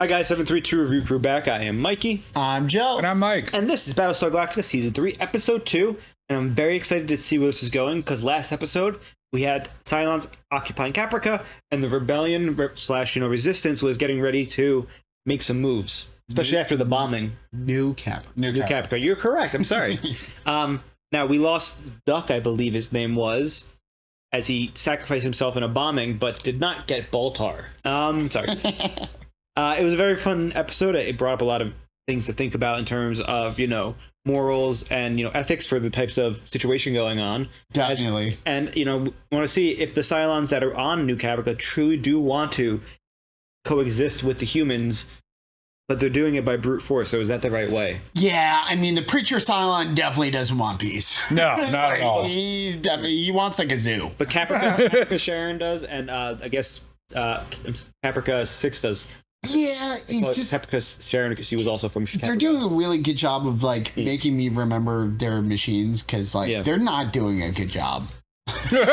Hi guys, 732 Review Crew back. I am Mikey. I'm Joe. And I'm Mike. And this is Battlestar Galactica Season 3, Episode 2. And I'm very excited to see where this is going, because last episode, we had Cylons occupying Caprica, and the rebellion slash, resistance was getting ready to make some moves. Especially after the bombing. New Caprica. You're correct, I'm sorry. Now, we lost Duck, I believe his name was, as he sacrificed himself in a bombing, but did not get Baltar. Sorry. It was a very fun episode. It brought up a lot of things to think about in terms of, morals and, ethics for the types of situation going on. Definitely. And, want to see if the Cylons that are on New Caprica truly do want to coexist with the humans, but they're doing it by brute force. So is that the right way? Yeah, I mean, the Preacher Cylon definitely doesn't want peace. No, not at all. He wants like a zoo. But Caprica Sharon does, and I guess Caprica 6 does. Yeah, it's just Caprica Sharon, because she was also from Caprica. they're doing a really good job of making me remember their machines, because they're not doing a good job. You're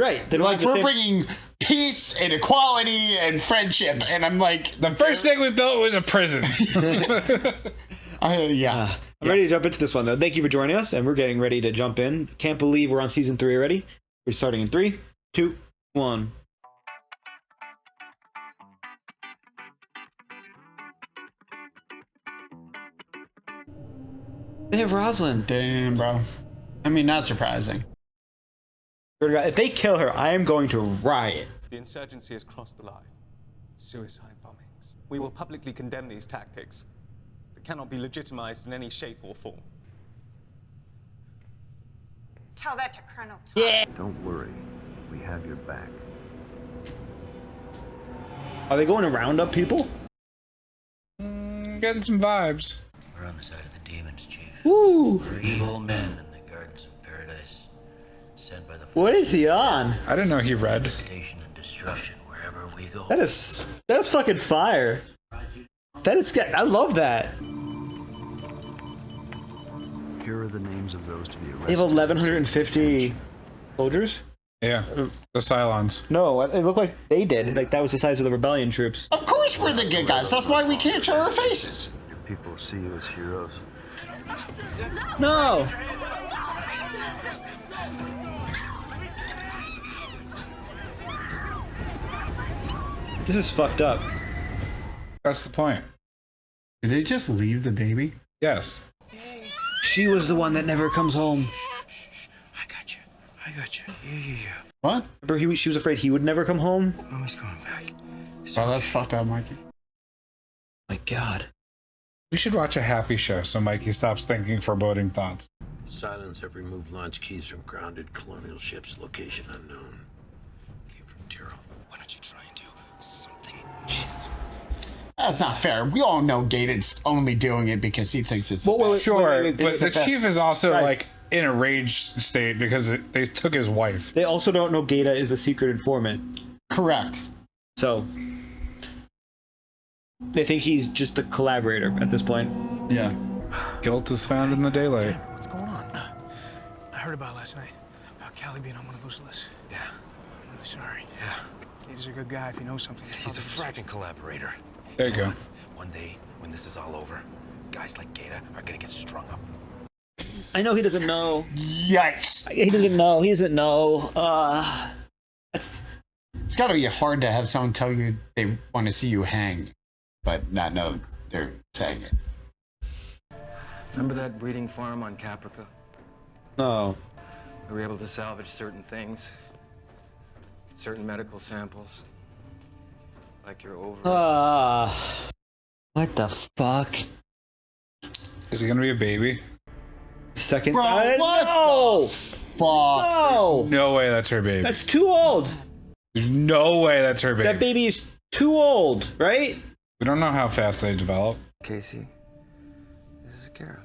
right. They're we're bringing peace and equality and friendship, and I'm like, the first thing we built was a prison. I'm ready to jump into this one, though. Thank you for joining us, and we're getting ready to jump in. Can't believe we're on season 3 already. We're starting in 3, 2, 1. They have Rosalind. damn, bro. I mean, not surprising. If they kill her, I am going to riot. The insurgency has crossed the line. Suicide bombings. We will publicly condemn these tactics. They cannot be legitimized in any shape or form. Tell that to Colonel Todd. Yeah. Don't worry, we have your back. Are they going to round up people? Getting some vibes. We're on the side of the demons, Chief. Woo! We're evil men in the gardens of paradise, sent by the What is he on? I didn't know he read. devastation and destruction wherever we go. That is fucking fire. That is, I love that. Here are the names of those to be arrested. They have 1,150 soldiers? Yeah, the Cylons. No, it looked like they did. Like, that was the size of the rebellion troops. Of course we're the good guys. That's why we can't show our faces. Do people see you as heroes? No! This is fucked up. That's the point. Did they just leave the baby? Yes. She was the one that never comes home. I got you. Yeah. What? Remember, she was afraid he would never come home? Mommy's coming back. Oh, that's fucked up, Mikey. My God. We should watch a happy show so Mikey stops thinking foreboding thoughts. Cylons have removed launch keys from grounded colonial ships, location unknown. Came from Tyrrell. Why don't you try and do something? That's not fair. We all know Gaten's only doing it because he thinks it's the best. Sure, wait, but it's the the best. chief is also Right. in a rage state because they took his wife. They also don't know Gata is a secret informant. Correct. So they think he's just a collaborator at this point. Yeah. Guilt is found in the daylight. What's going on? I heard about last night. About Callie being on one of those lists. Yeah. I'm really sorry. Yeah. He's a good guy. If he knows something, He's a probably fracking collaborator. There you go. One day, when this is all over, guys like Gata are gonna get strung up. I know he doesn't know. Yikes. He doesn't know. He doesn't know. That's It's got to be hard to have someone tell you they want to see you hang, but not know they're saying it. Remember that breeding farm on Caprica? no. We were able to salvage certain things, certain medical samples, like your ovary. What the fuck? Is he gonna be a baby? Second Bro, side? what No! Fuck. No! No way that's her baby. That's too old. There's no way that's her baby. That baby is too old, right? We don't know how fast they develop. Casey, this is Kara.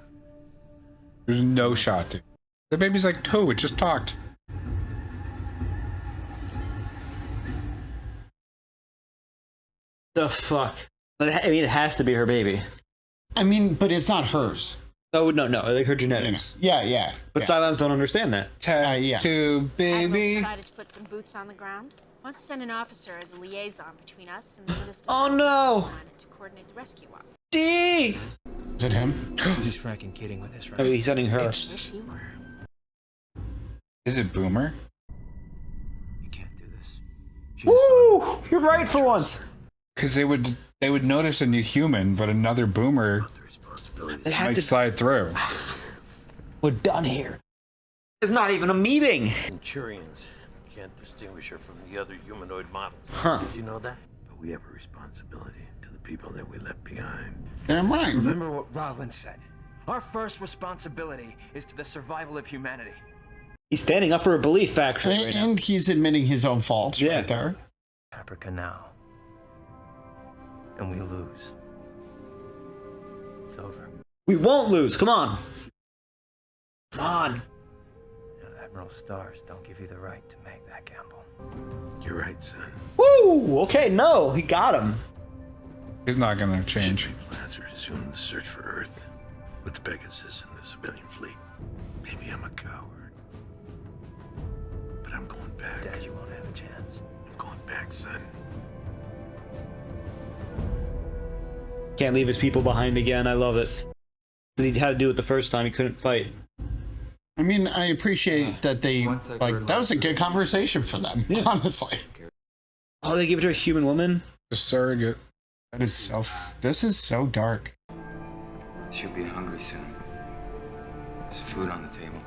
There's no shot, dude. The baby's like 2. It just talked. The fuck? I mean, it has to be her baby. I mean, but it's not hers. No, like her genetics. Yeah. But Cylons don't understand that. Test yeah. tube, Admiral baby. decided to put some boots on the ground. Wants to send an officer as a liaison between us and the resistance. Oh no! To coordinate the rescue op. D. Is it him? He's just fracking kidding with us, right? Oh, he's sending her. Wish he were. Is it Boomer? You can't do this. Woo! You're right for once. Because they would notice a new human, but another Boomer They had might to. slide through. We're done here. There's not even a meeting. Centurions can't distinguish her from the other humanoid models. Huh. Did you know that? But we have a responsibility to the people that we left behind. Damn right. Remember what Roslin said. Our first responsibility is to the survival of humanity. He's standing up for a belief factory right now. And he's admitting his own faults Yeah. right there. Paprika now. And we lose. It's over. We won't lose. Come on. Come on. Admiral Stars don't give you the right to make that gamble. You're right, son. Woo! Okay, no, he got him. He's not gonna change. Shipping plans are resuming the search for Earth with the Pegasus and the civilian fleet. Maybe I'm a coward, but I'm going back. Dad, you won't have a chance. I'm going back, son. Can't leave his people behind again. I love it. Because he had to do it the first time. He couldn't fight. I mean, I appreciate that they, like, that was a good conversation for them, honestly. Oh, they give it to a human woman? The surrogate. That is so, this is so dark. She'll be hungry soon. There's food on the table.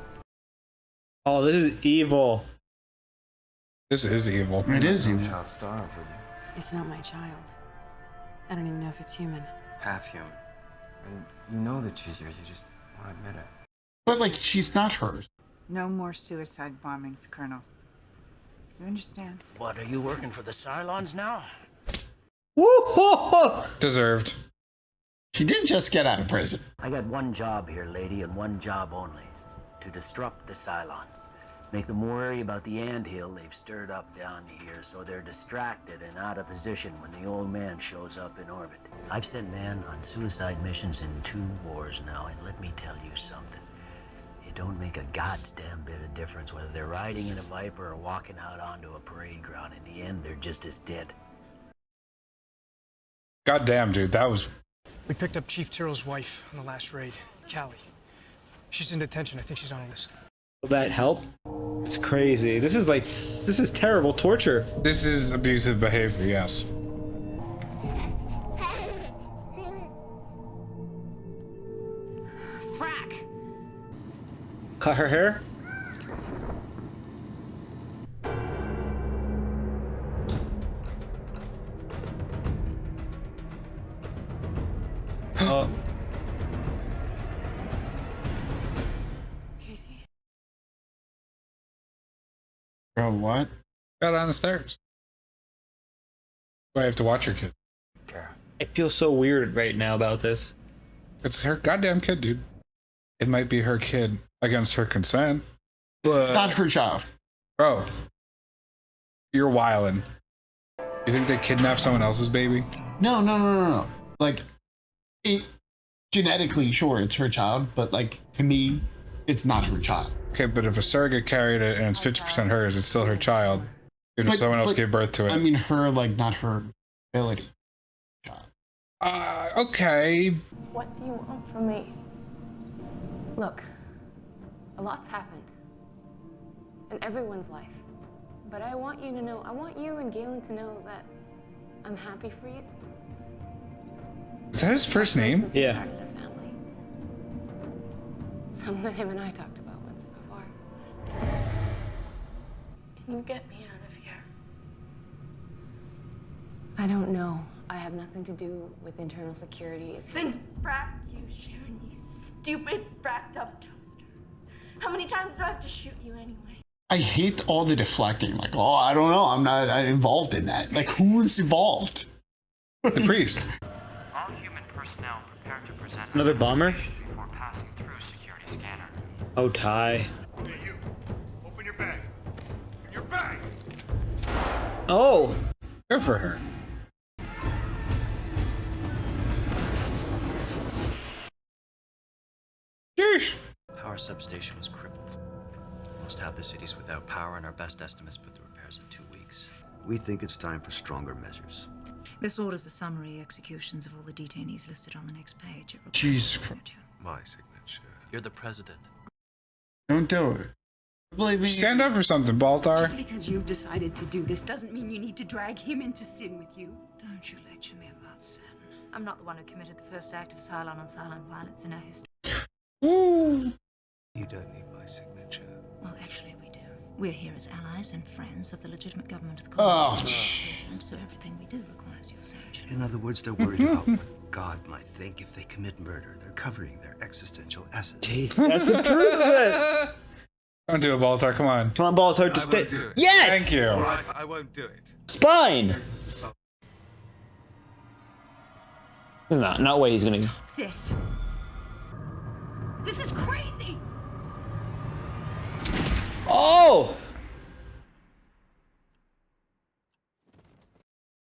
Oh, this is evil. This is evil. It is evil. Child starve, would you? It's not my child. I don't even know if it's human. Half human. And you know that she's yours, you just won't admit it. But, like, she's not hers. No more suicide bombings, Colonel. You understand? What, are you working for the Cylons now? Woo-hoo-hoo! Deserved. She did just get out of prison. I got one job here, lady, and one job only. To disrupt the Cylons. Make them worry about the anthill they've stirred up down here so they're distracted and out of position when the old man shows up in orbit. I've sent men on suicide missions in 2 wars now, and let me tell you something. It don't make a goddamn bit of difference whether they're riding in a Viper or walking out onto a parade ground. In the end, they're just as dead. Goddamn, dude, that was. We picked up Chief Tyrrell's wife on the last raid, Callie. She's in detention. I think she's on a list. Will that help? It's crazy. This is terrible torture. This is abusive behavior, yes. Frack! Cut her hair? Oh. Casey? Bro, what? Got on the stairs. I have to watch her kid. I feel so weird right now about this. It's her goddamn kid, dude. It might be her kid against her consent. But It's not her child. bro, you're wildin'. You think they kidnapped someone else's baby? No. Like, genetically, sure, it's her child, but, like, to me, it's not her child. Okay, but if a surrogate carried it and it's 50% hers, it's still her child. Even if someone else gave birth to it. I mean, her, like, not her ability. Okay. What do you want from me? Look, a lot's happened in everyone's life. But I want you to know, I want you and Galen to know that I'm happy for you. Is that his first name? Yeah. Started a family. Something that him and I talked about once before. Can you get me out of here? I don't know. I have nothing to do with internal security. It's Then frack you, Sharon, you stupid fracked up toaster. How many times do I have to shoot you anyway? I hate all the deflecting. Like, oh, I don't know. I'm not involved in that. Like, who's involved? The priest. All human personnel prepare to present Another bomber? before passing through security scanner. Oh, Ty. Hey, you. Open your bag. Open your bag. Oh! Good for her. Sheesh. Power substation was crippled. Almost half the city's without power, and our best estimates put the repairs in 2 weeks. We think it's time for stronger measures. This order's a summary executions of all the detainees listed on the next page. Jesus Christ. My signature. You're the president. Don't do it. Believe me. Stand up for something, Baltar. Just because you've decided to do this doesn't mean you need to drag him into sin with you. Don't you lecture me about sin. I'm not the one who committed the first act of Cylon on Cylon violence in our history. Woo! You don't need my signature. Well, actually, we do. We're here as allies and friends of the legitimate government of the colony. So everything we do requires your sanction. In other words, they're worried about what God might think if they commit murder. They're covering their existential essence. That's the truth of it. Don't do it, Baltar. Come on. Come on, Baltar, to stay. Yes! Thank you. I won't do it. Spine! Not way he's gonna. Stop this. This is crazy. Oh!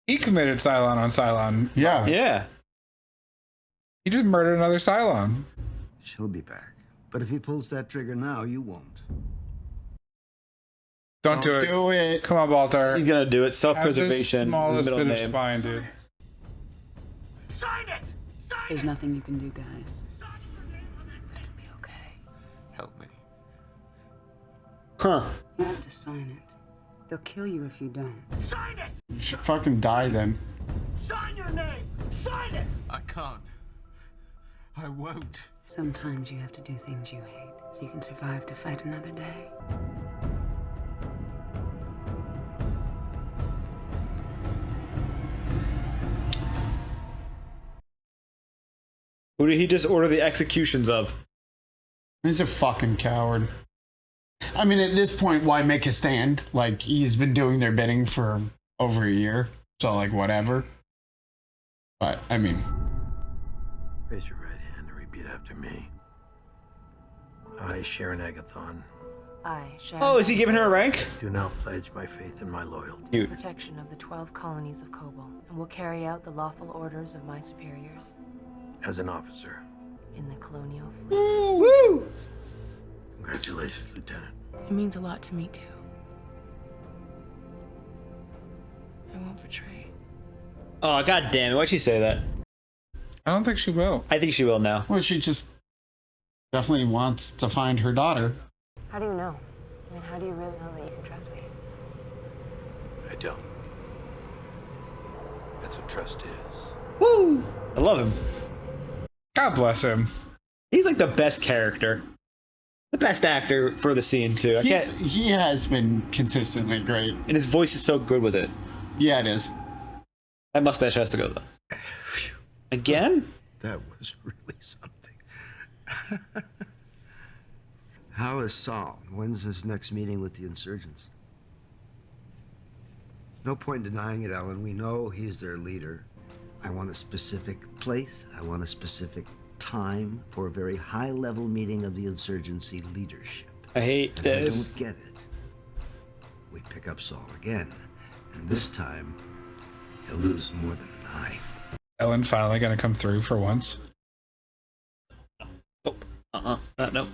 He committed Cylon on Cylon. Yeah. Yeah. He just murdered another Cylon. She'll be back. But if he pulls that trigger now, you won't. Don't do it. Do it. Come on, Baltar. He's gonna do it. Self-preservation. Smallest His bit middle of name. spine, dude. Sign it! There's nothing you can do, guys. Help me. Huh. You have to sign it. They'll kill you if you don't. Sign it! You should fucking die then. Sign your name! Sign it! I can't. I won't. Sometimes you have to do things you hate so you can survive to fight another day. Who did he just order the executions of? He's a fucking coward. I mean, at this point, why make a stand? Like, he's been doing their bidding for over a year. So, like, whatever. But, I mean... Raise your right hand and repeat after me. I, Sharon Agathon, I, Sharon. Oh, is he giving her a rank? do now pledge my faith and my loyalty. Dude. Protection of the 12 colonies of Kobol, and will carry out the lawful orders of my superiors As an officer. in the colonial fleet. Woo! Congratulations, Lieutenant. It means a lot to me, too. I won't betray. Oh, god damn it. Why'd she say that? I don't think she will. I think she will now. Well, she just definitely wants to find her daughter. How do you know? I mean, how do you really know that you can trust me? I don't. That's what trust is. Woo! I love him. God bless him. He's like the best character. The best actor for the scene, too. He has been consistently great. And his voice is so good with it. Yeah, it is. That mustache has to go, though. Again? That was really something. How is Saul? When's his next meeting with the insurgents? No point in denying it, Ellen. We know he's their leader. I want a specific place. I want a specific time for a very high-level meeting of the insurgency leadership. I hate And this. I don't get it. We pick up Saul again, and this time he'll lose more than an eye. Ellen finally gonna come through for once. No.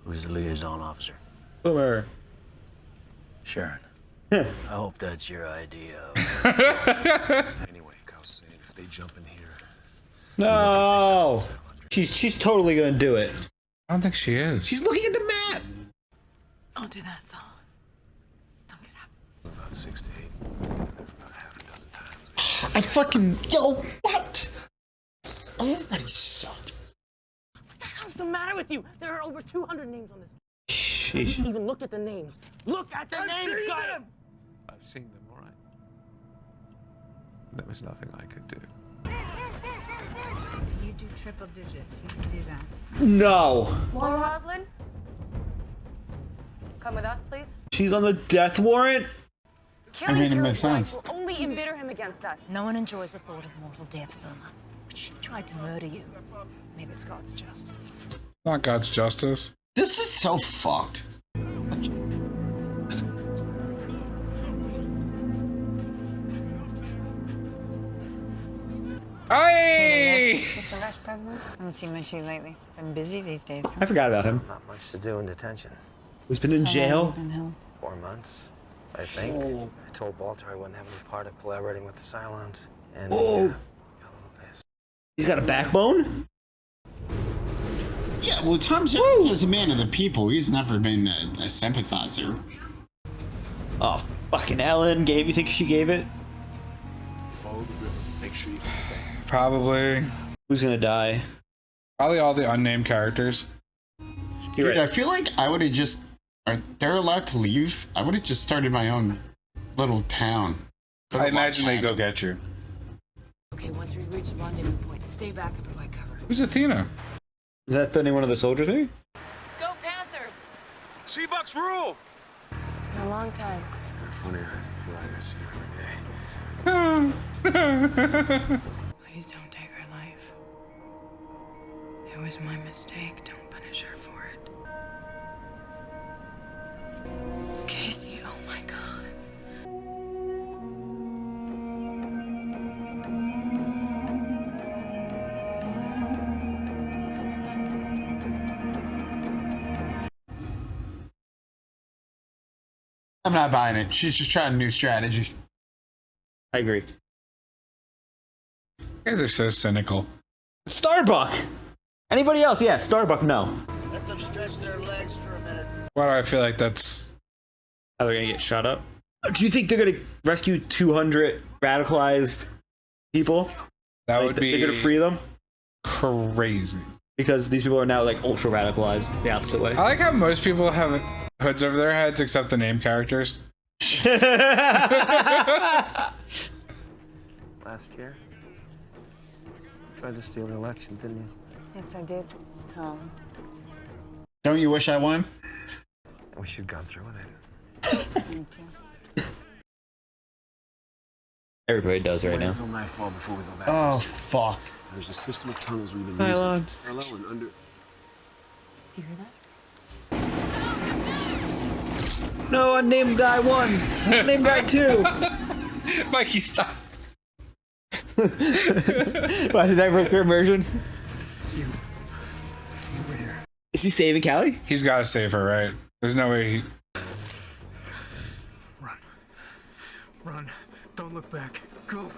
Who's the liaison officer? Boomer. Sharon. I hope that's your idea. Anyway, Cal's saying if they jump in here. No! She's totally gonna do it. I don't think she is. She's looking at the map! Don't do that, Saul. About 6 to 8. About half a dozen times. I fucking... Yo, what? Everybody sucks. What the hell's the matter with you? There are over 200 names on this. Sheesh. You even look at the names. Look at the names, guys! I've seen them, all right. There was nothing I could do. You do triple digits. You can do that. No! Laura Roslin? Come with us, please. She's on the death warrant? Killing it makes Kira's wife sense. will only embitter him against us. No one enjoys the thought of mortal death, Boomer. But she tried to murder you. Maybe it's God's justice. Not God's justice. This is so fucked. Hey! Mr. Vice President? I haven't seen much of you lately. Been busy these days. I forgot about him. Not much to do in detention. He's been in jail. 4 months. I think. I told Baltar I wouldn't have any part of collaborating with the Cylons. And Oh. got a little pissed. He's got a backbone? Yeah, well, Tom Zarek is a man of the people. He's never been a sympathizer. Oh, fucking Ellen you think she gave it? Follow the river. Make sure you get the bag. Probably. Who's gonna die? Probably all the unnamed characters. You're Dude, right. I feel like I would have just... Are they allowed to leave? I would have just started my own little town. I imagine they go get you. Okay, once we reach the rendezvous point, stay back and provide cover. Who's Athena? Is that the name one of the soldiers maybe? Go Panthers! Seabucks rule! In a long time. Funny, I feel like I see you every day. Please don't take her life. It was my mistake. Don't punish her for it. Casey, oh my God. I'm not buying it. She's just trying a new strategy. I agree. You guys are so cynical. Starbuck! Anybody else? Yeah, Starbuck, no. Let them stretch their legs for a minute. Why do I feel like that's... How they're gonna get shot up? Do you think they're gonna rescue 200 radicalized people? That would be... They're gonna free them? Crazy. Because these people are now like ultra radicalized the opposite way. I like how most people have hoods over their heads except the name characters. Last year, you tried to steal the election, didn't you? Yes, I did, Tom. Don't you wish I won? I wish you'd gone through with it. Me too. Everybody does right now. Until nightfall before we go back. Oh, to sea. fuck. There's a system of tunnels we've been Cylons. using. Parallel and under. You hear that? No, unnamed guy 1. Unnamed guy 2. Mikey, stop. Why did that work your immersion? Is he saving Callie? He's got to save her, right? There's no way he... Run. Run. Don't look back. Go.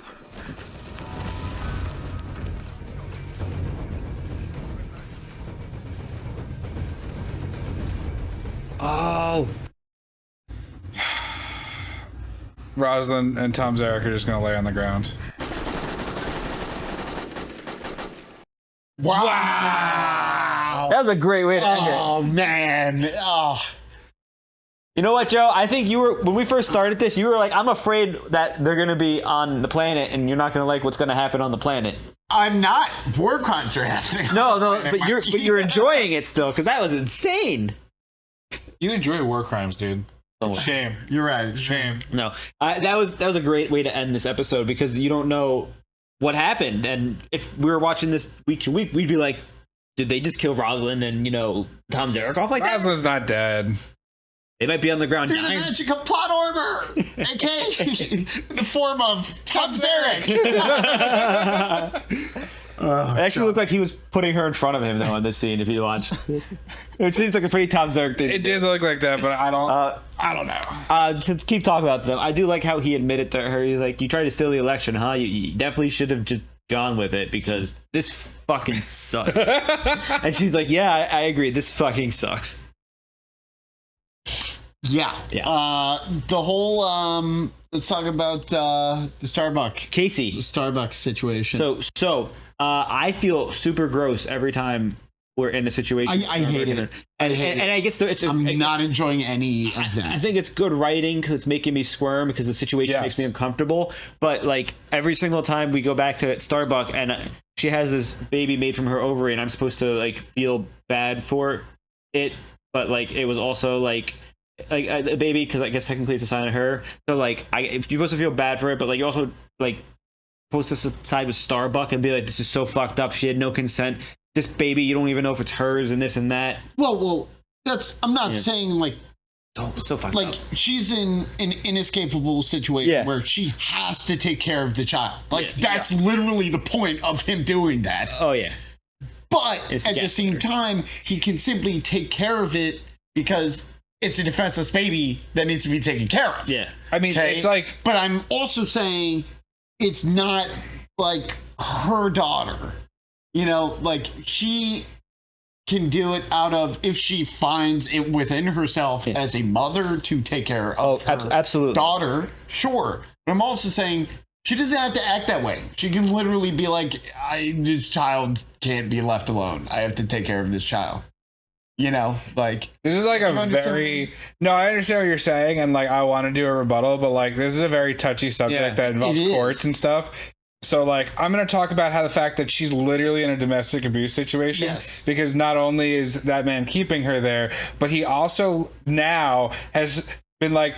Oh. Rosalind and Tom Zarek are just going to lay on the ground. Wow. That was a great way to end it. Oh, man. Oh. You know what, Joe? I think you were, when we first started this, you were like, I'm afraid that they're going to be on the planet and you're not going to like what's going to happen on the planet. I'm not. War crimes are happening. No, but you're enjoying it still, because that was insane. You enjoy war crimes, dude. Shame. You're right. Shame. No, that was a great way to end this episode, because you don't know what happened, and if we were watching this week to week, we'd be like, did they just kill Rosalind and Tom Zarek off like that? Rosalind's not dead. They might be on the ground Through the dying. magic of plot armor, aka the form of Tom Zarek. It actually looked like he was putting her in front of him though in this scene. If you watch, it seems like a pretty Tom Zarek thing. It did look like that, but I don't know. To keep talking about them, I do like how he admitted to her. He's like, "You tried to steal the election, huh? You definitely should have just gone with it because this fucking sucks." And she's like, "Yeah, I agree. This fucking sucks." Yeah. The whole let's talk about the Casey. The Starbucks situation. So I feel super gross every time we're in a situation. I hate it. And I guess I'm not enjoying any of that. I think it's good writing because it's making me squirm because the situation makes me uncomfortable. But like every single time we go back to Starbuck and she has this baby made from her ovary, and I'm supposed to like feel bad for it, but like it was also like a baby, because I guess technically it's a sign of her. So like you're supposed to feel bad for it, but like you're also like supposed to side with Starbuck and be like, this is so fucked up. She had no consent. This baby, you don't even know if it's hers, and this and that. Well, that's. I'm not saying like. So fucked like up. She's in an inescapable situation where she has to take care of the child. Like that's literally the point of him doing that. Oh yeah. But at the same time, he can simply take care of it because it's a defenseless baby that needs to be taken care of. Yeah. I mean, it's like, but I'm also saying it's not like her daughter. You know, like she can do it out of if she finds it within herself as a mother to take care of her absolutely. daughter. Sure. But I'm also saying she doesn't have to act that way. She can literally be like, this child can't be left alone. I have to take care of this child. You know, like this is like a very no. I understand what you're saying, and like I want to do a rebuttal, but like this is a very touchy subject that involves courts and stuff. So like I'm going to talk about how the fact that she's literally in a domestic abuse situation, because not only is that man keeping her there, but he also now has been like,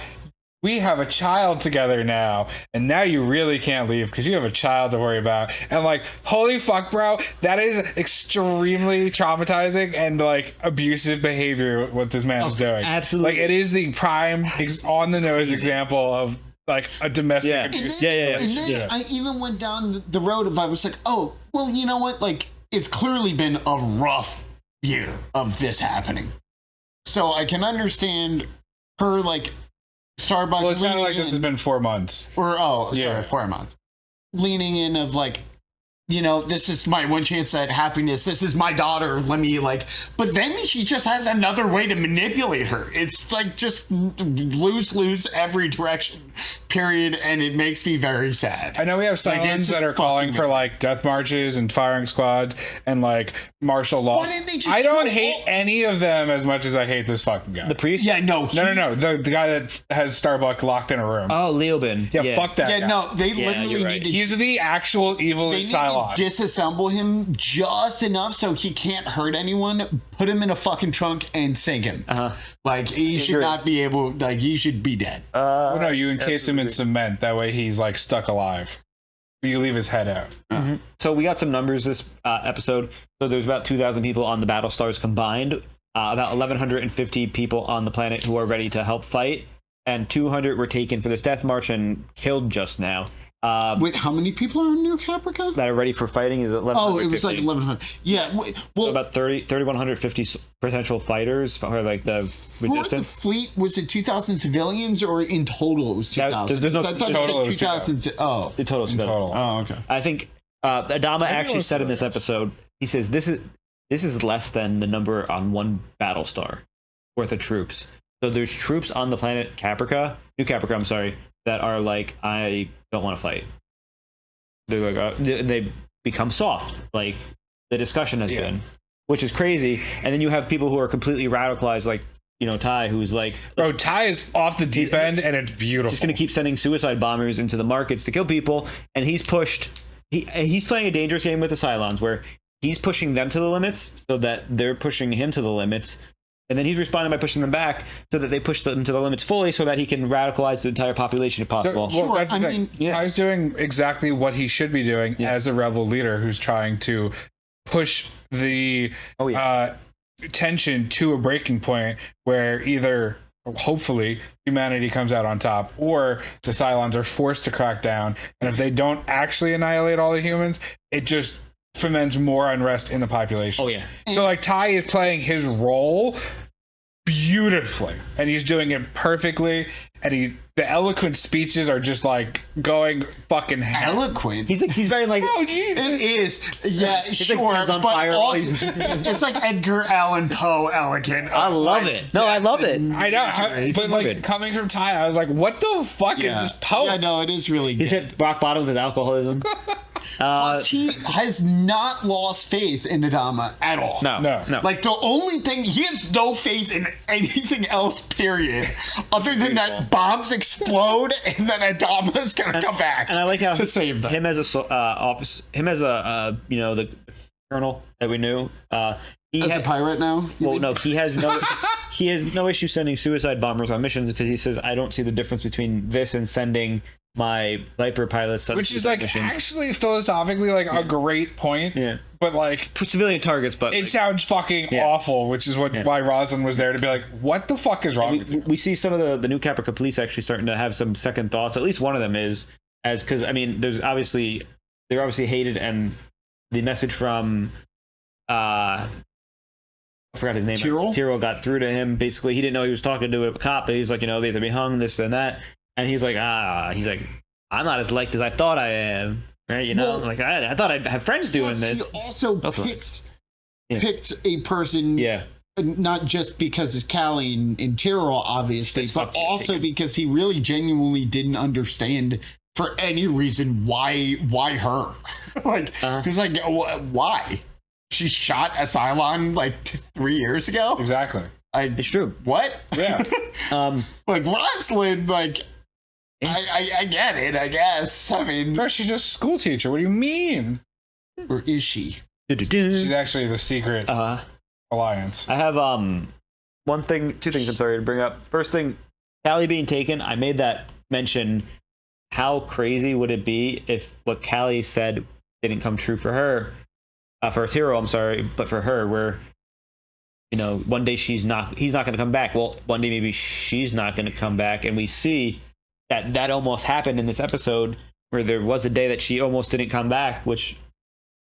we have a child together now, and now you really can't leave because you have a child to worry about. And I'm like, holy fuck, bro, that is extremely traumatizing and like abusive behavior what this man is doing. Absolutely. Like it is the prime on the nose example of like a domestic abuse. And then I even went down the road of I was like, oh, well, you know what? Like it's clearly been a rough year of this happening. So I can understand her like Starbucks. Well, it sounded like this has been 4 months. Or 4 months. Leaning in of like, you know, this is my one chance at happiness. This is my daughter. Let me like, but then he just has another way to manipulate her. It's like just lose every direction, period. And it makes me very sad. I know we have Cylons that are calling for like death marches and firing squads and like martial law. Why didn't they just I don't hate any of them as much as I hate this fucking guy. The priest? Yeah, no. No. The guy that has Starbuck locked in a room. Oh, Leoben. Yeah, fuck that guy. No, they literally need to. He's the actual evil Cylon. Disassemble him just enough so he can't hurt anyone, put him in a fucking trunk and sink him. Like he should not be able, like he should be dead. Well, no, you encase him in cement, that way he's like stuck alive. You leave his head out. So we got some numbers this episode. So there's about 2,000 people on the Battlestars combined, about 1,150 people on the planet who are ready to help fight, and 200 were taken for this death march and killed just now. Wait, how many people are in New Caprica? That are ready for fighting is 1,150. Oh, it was like 1,100. Yeah, well, so about 3,150 potential fighters for like the resistance. The fleet, was it 2,000 civilians or in total it was 2,000? There's no I thought total. It was 2,000. Oh, the total. Oh, okay. I think Adama actually said in this episode, he says this is less than the number on one Battlestar worth of troops. So there's troops on the planet New Caprica, I'm sorry, that are like, I don't want to fight. They're like, they become soft, like the discussion has been, which is crazy. And then you have people who are completely radicalized, like, you know, Ty, who's like, bro, Ty is off the deep end and it's beautiful. Just gonna keep sending suicide bombers into the markets to kill people, and he's playing a dangerous game with the Cylons where he's pushing them to the limits so that they're pushing him to the limits. And then he's responding by pushing them back so that they push them to the limits fully so that he can radicalize the entire population if possible. Ty's doing exactly what he should be doing as a rebel leader who's trying to push the tension to a breaking point where either, hopefully, humanity comes out on top or the Cylons are forced to crack down. And if they don't actually annihilate all the humans, it just foments more unrest in the population. Oh yeah. So like Ty is playing his role beautifully and he's doing it perfectly, and the eloquent speeches are just like going fucking eloquent. He's very like, oh, it is, yeah, it's sure, like on but fire. Also, it's like Edgar Allan Poe elegant. I love it. No, I love it. I know, but like coming from Ty, I was like, what the fuck is this poem? Yeah, no, it is really good. He's hit rock bottom with his alcoholism. He has not lost faith in Adama at all. No. Like the only thing, he has no faith in anything else, period, other than that bombs explode and then Adama's gonna come back. And I like how to save them. Him as a you know, the colonel that we knew. He as a pirate now. Well, no, he has no issue sending suicide bombers on missions because he says, I don't see the difference between this and sending my Viper pilots, which is like actually philosophically like a great point. Yeah, but like for civilian targets, but it sounds fucking awful, which is why Roslin was there to be like, what the fuck is wrong with you? We see some of the New Caprica police actually starting to have some second thoughts. At least one of them is, because I mean, they're obviously hated, and the message from I forgot his name. Tyrell? Tyrell got through to him. Basically, he didn't know he was talking to a cop, but he was like, they have to be hung, this and that. And he's like, I'm not as liked as I thought I am. Right? Well, I thought I'd have friends doing this. He also picked a person. Yeah. Not just because it's Callie and Tyrell, obviously, but also because he really genuinely didn't understand for any reason why her. Like, he's like, why? She shot a Cylon like 3 years ago. Exactly. It's true. What? Yeah. Like Rosalind, like I get it, I guess. I mean, bro, she's just a school teacher. What do you mean? Or is she? She's actually the secret alliance. I have two things I'm sorry to bring up. First thing, Callie being taken, I made that mention. How crazy would it be if what Callie said didn't come true for her? For Tyrell, I'm sorry, but for her, where one day he's not going to come back. Well, one day maybe she's not going to come back, and we see that almost happened in this episode, where there was a day that she almost didn't come back, which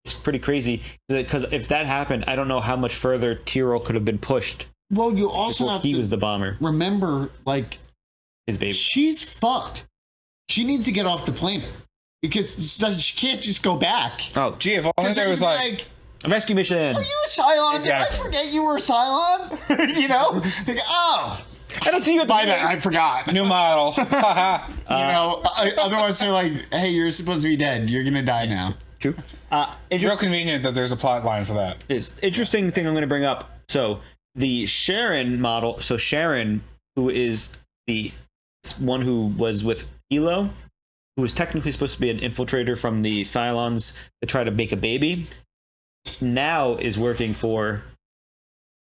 is pretty crazy. Because if that happened, I don't know how much further Tyrell could have been pushed. Well, you also have he was the bomber. Remember, like his baby. She's fucked. She needs to get off the planet. Because she can't just go back. Oh, gee, if only there was like a rescue mission. Are you a Cylon? Did I forget you were a Cylon? Like, oh. I don't see you at the By that, I forgot. New model. Otherwise they're like, hey, you're supposed to be dead. You're going to die now. True. It's real convenient that there's a plot line for that. Is interesting thing I'm going to bring up. So the Sharon model. So Sharon, who is the one who was with Hilo, who was technically supposed to be an infiltrator from the Cylons to try to make a baby, now is working for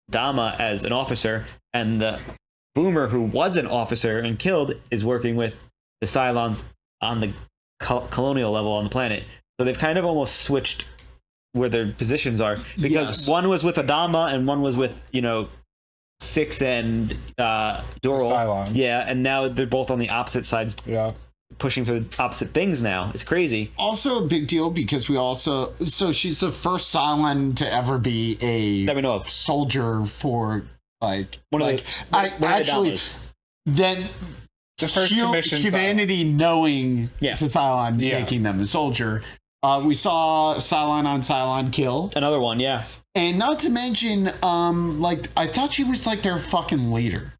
Dama as an officer, and the Boomer, who was an officer and killed, is working with the Cylons on the colonial level on the planet. So they've kind of almost switched where their positions are, because one was with Adama and one was with Six and Doral. Cylons. Yeah, and now they're both on the opposite sides. Yeah. Pushing for the opposite things now. It's crazy. Also a big deal because so she's the first Cylon to ever be a that we know of soldier for like one of then the first humanity Cylon. Knowing it's a Cylon making them a soldier. We saw Cylon on Cylon kill another one, yeah. And not to mention, I thought she was like their fucking leader.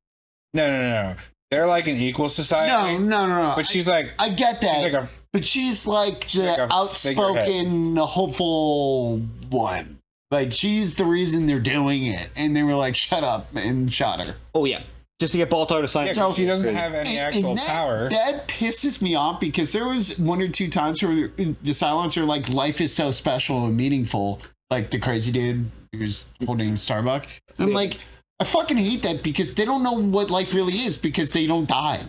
No. They're like an equal society. No. But she's like, I get that. But she's like the outspoken, hopeful one. Like, she's the reason they're doing it. And they were like, shut up, and shot her. Oh, yeah. Just to get Baltar to sign. Yeah, so she doesn't have any actual power. That pisses me off because there was one or two times where the Cylons are like, life is so special and meaningful. Like the crazy dude who's holding Starbuck. And I'm like, I fucking hate that because they don't know what life really is because they don't die.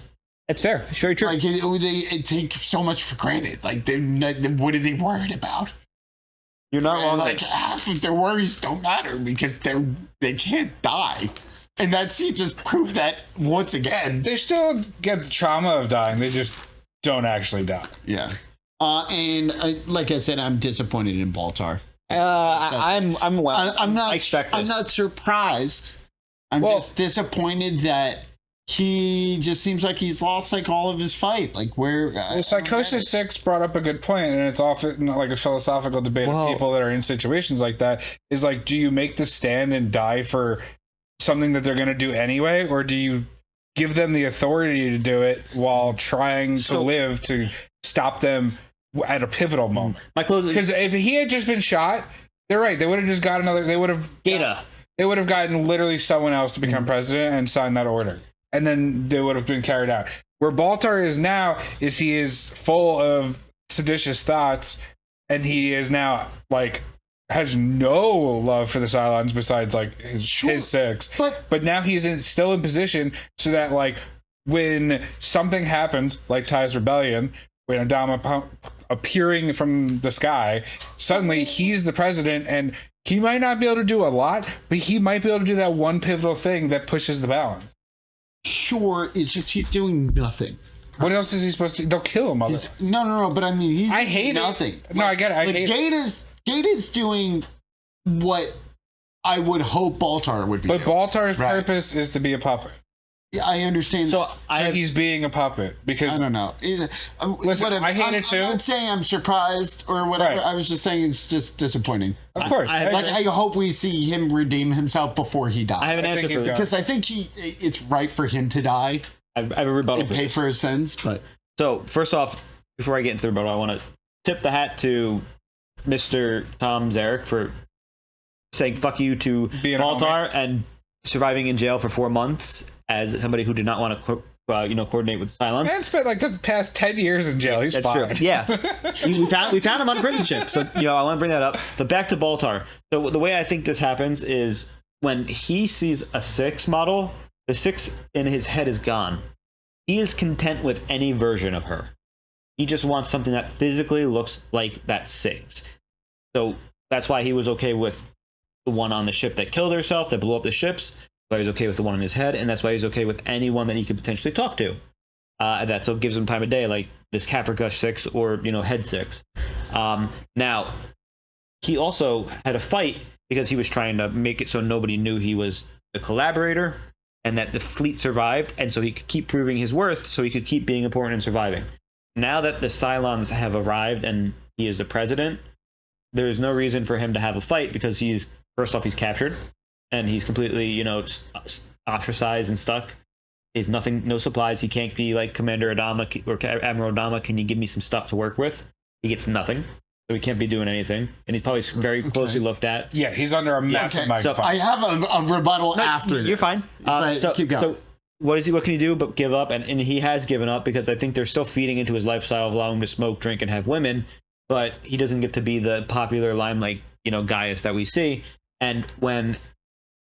That's fair. It's very true. Like they take so much for granted. Like what are they worried about? You're not wrong. Like half of their worries don't matter because they can't die. And that's he just proved that once again. They still get the trauma of dying. They just don't actually die. Yeah. And like I said, I'm disappointed in Baltar. I'm not. I expect this. I'm not surprised. I'm just disappointed that he just seems like he's lost like all of his fight. Like where Psychosis 6 brought up a good point, and it's often like a philosophical debate of people that are in situations like that. Is like, do you make the stand and die for something that they're going to do anyway, or do you give them the authority to do it while trying to live to stop them at a pivotal moment? Because if he had just been shot, they're right. They would have just got another. They would have They would have gotten literally someone else to become president and sign that order, and then they would have been carried out. Where Baltar is now is he is full of seditious thoughts, and he is now like has no love for the Cylons besides like his six. But now he's still in position so that like when something happens, like Ty's rebellion, when Adama appearing from the sky, suddenly he's the president, and he might not be able to do a lot, but he might be able to do that one pivotal thing that pushes the balance. Sure, it's just he's doing nothing. What else is he supposed to do? They'll kill him. No, but I mean, I hate nothing. No, I get it. I hate Gata's doing what I would hope Baltar would be. But able. Baltar's purpose is to be a puppet. Yeah, I understand. So he's being a puppet because I don't know. Listen, I hate it too. I'm not saying I'm surprised or whatever. Right. I was just saying it's just disappointing. Of course, I hope we see him redeem himself before he dies. I have an answer for because I think it's right for him to die. I have a rebuttal. And pay for his sins, but so first off, before I get into the rebuttal, I want to tip the hat to Mr. Tom Zarek for saying "fuck you" to Baltar and surviving in jail for 4 months as somebody who did not want to, coordinate with Cylons. Man spent like the past 10 years in jail. He's That's fine. true. Yeah, we found him on a prison ship. So I want to bring that up. But back to Baltar. So the way I think this happens is when he sees a 6 model, the 6 in his head is gone. He is content with any version of her. He just wants something that physically looks like that 6. So that's why he was okay with the one on the ship that killed herself, that blew up the ships. That's why he's okay with the one in his head, and that's why he's okay with anyone that he could potentially talk to. That so gives him time of day, like this Caprica 6 or Head 6. Now, he also had a fight because he was trying to make it so nobody knew he was a collaborator, and that the fleet survived, and so he could keep proving his worth, so he could keep being important and surviving. Now that the Cylons have arrived and he is the president, there is no reason for him to have a fight because first off, he's captured, and he's completely, ostracized and stuck. He has no supplies. He can't be like Commander Adama or Admiral Adama. Can you give me some stuff to work with? He gets nothing, so he can't be doing anything, and he's probably very closely looked at. Yeah, he's under a massive microphone. So I have a rebuttal after this. You're fine. Keep going. So what can he do but give up? And he has given up because I think they're still feeding into his lifestyle of allowing him to smoke, drink, and have women, but he doesn't get to be the popular limelight, Gaius that we see. And when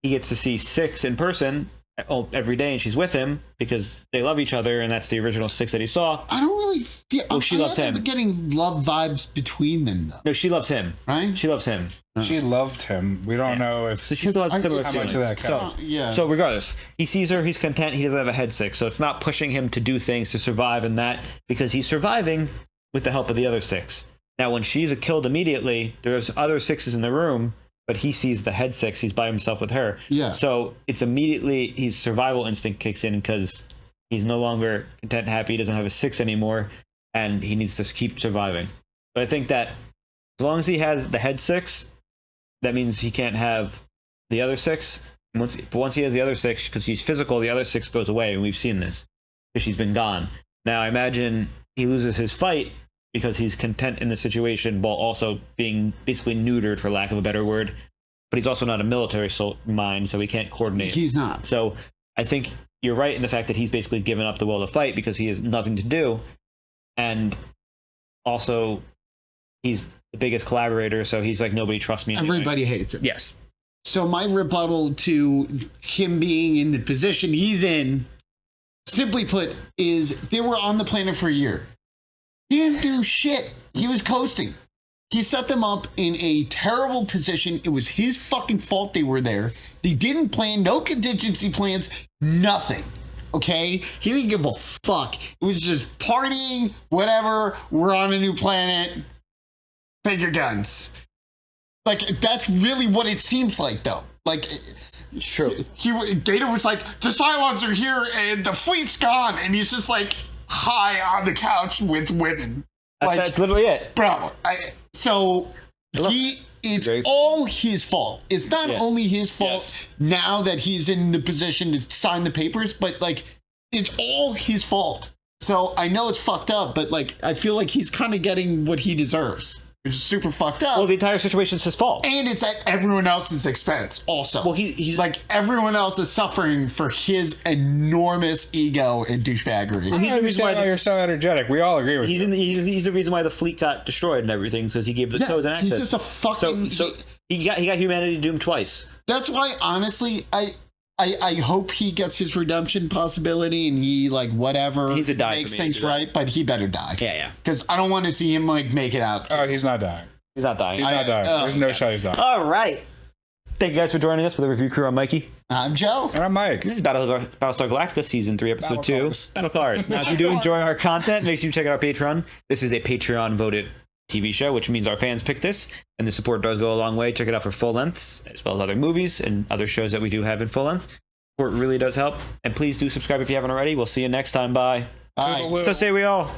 he gets to see 6 in person every day, and she's with him because they love each other, and that's the original 6 that he saw. I don't really feel. Oh, she loves him. Getting love vibes between them, though. No, she loves him. Right? She loves him. She loved him. We don't know if. So she still has similar how much of that counts. So regardless, he sees her. He's content. He doesn't have a head 6, so it's not pushing him to do things to survive in that because he's surviving with the help of the other 6. Now, when she's killed immediately, there's other 6s in the room. But he sees the head 6. He's by himself with her. Yeah. So it's immediately his survival instinct kicks in because he's no longer content, happy. He doesn't have a 6 anymore, and he needs to keep surviving. But I think that as long as he has the head 6, that means he can't have the other 6. Once he has the other 6, because he's physical, the other 6 goes away, and we've seen this because she's been gone. Now I imagine he loses his fight because he's content in the situation while also being basically neutered, for lack of a better word. But he's also not a military mind, so he can't coordinate. He's not. So I think you're right in the fact that he's basically given up the will to fight because he has nothing to do. And also, he's the biggest collaborator, so he's like, nobody trusts me anyway. Everybody hates him. Yes. So my rebuttal to him being in the position he's in, simply put, is they were on the planet for a year. He didn't do shit. He was coasting. He set them up in a terrible position. It was his fucking fault they were there. They didn't plan, no contingency plans, nothing. Okay? He didn't give a fuck. It was just partying, whatever. We're on a new planet. Take your guns. Like, that's really what it seems like, though. Like, it's true. Data was like, the Cylons are here and the fleet's gone. And he's just like, high on the couch with women. That's literally it. Bro, it's all his fault. It's not only his fault now that he's in the position to sign the papers, but like, it's all his fault. So I know it's fucked up, but like, I feel like he's kind of getting what he deserves. Which is super fucked up. Well, the entire situation's his fault. And it's at everyone else's expense also. Well, he's like, everyone else is suffering for his enormous ego and douchebaggery. Well, he's the reason why you're so energetic. We all agree with you. He's the reason why the fleet got destroyed and everything, because he gave the codes and access. He's just a fucking... So he got humanity doomed twice. That's why, honestly, I hope he gets his redemption possibility and he, like, whatever, he's a die makes things right, but he better die. Yeah. Because I don't want to see him, like, make it out. Oh, he's not dying. He's not dying. He's not dying. There's no shot he's dying. All right. Thank you guys for joining us with the review crew. I'm Mikey. I'm Joe. And I'm Mike. This is Battlestar Galactica Season 3, Episode 2. Battle Cars. Now, if you do enjoy our content, make sure you check out our Patreon. This is a Patreon-voted TV show, which means our fans picked this, and the support does go a long way. Check it out for full lengths, as well as other movies and other shows that we do have in full length. Support really does help, and please do subscribe if you haven't already. We'll see you next time. Bye. Bye. So say we all.